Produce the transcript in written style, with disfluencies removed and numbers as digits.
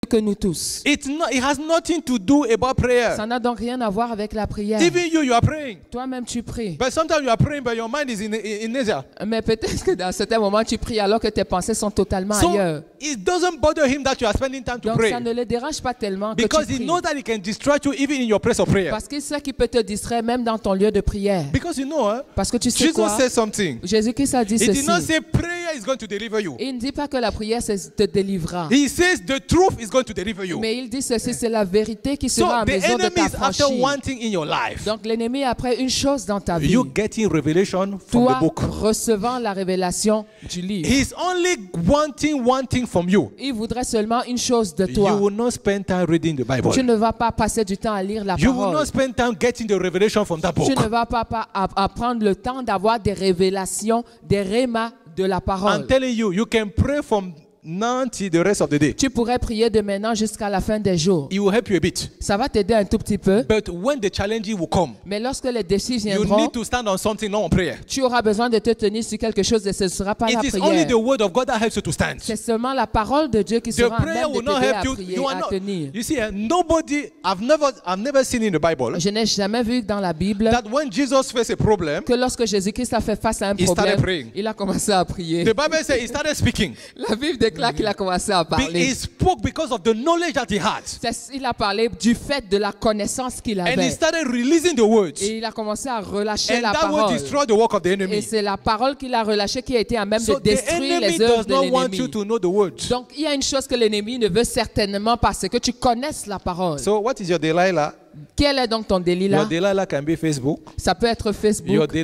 que nous tous. It has nothing to do about prayer. Ça n'a donc rien à voir avec la prière. Even you are praying. Toi-même, tu pries. But sometimes you are praying, but your mind is in Asia. Mais peut-être que dans certains moments, tu pries alors que tes pensées sont totalement ailleurs. It doesn't bother him that you are spending time to Donc pray. ça ne le dérange pas tellement que Because tu he pries. knows that he can distract you even in your place of prayer. Parce qu'il sait qu'il peut te distraire même dans ton lieu de prière. Because you know, Parce que tu sais Jesus quoi? said something. Jésus-Christ a dit He did ceci. not say prayer is going to deliver you. Il ne dit pas que la prière te délivrera. He says the truth is going to deliver you. Mais il dit ceci, c'est la vérité qui So sera en the mesure de enemy is after t'affranchir. one thing in your life. Donc l'ennemi est après une chose dans ta vie. You getting revelation from Toi the book. recevant la révélation du livre. He's only wanting one thing from you. Il voudrait seulement une chose de You toi. will not spend time reading the Bible. Tu ne vas pas passer du temps à lire la You will parole. not spend time getting the revelation from that book. Tu ne vas pas prendre le temps d'avoir des révélations, des rémas de la I'm parole. telling you, you can pray from now till the rest of the day. Tu pourrais prier de maintenant jusqu'à la fin des jours. It will help you a bit. Ça va t'aider un tout petit peu. But when the challenges will come, Mais lorsque les défis you viendront, need to stand on something, not on prayer. tu auras besoin de te tenir sur quelque chose et ce ne sera pas la It is only prière. the word of God that helps you to stand. C'est seulement la parole de Dieu qui The sera à prayer même de will not t'aider help à you. prier, You are à not. tenir. You see, nobody. I've never seen in the Bible Je n'ai jamais vu dans la Bible that when Jesus faced a problem, que lorsque Jésus-Christ a fait face à un He started problème, praying. il a commencé à prier. the Bible says he started speaking. La Bible déclare qu'il a commencé à He parler. spoke because of the knowledge that he had, Il a parlé du fait de la connaissance qu'il and he avait. started releasing the words, Et il a commencé à relâcher and la that will parole. destroy the work of the Et enemy. c'est la parole qu'il a relâchée qui a été à même So de the détruire enemy les œuvres does de not want you l'ennemi. to know the words. Donc il y a une chose que l'ennemi ne veut certainement pas, c'est que tu connaisses la parole. So what is your Delilah? Quel est donc ton délit là? Your Delilah can be Facebook. Ça peut être Facebook. Your Delilah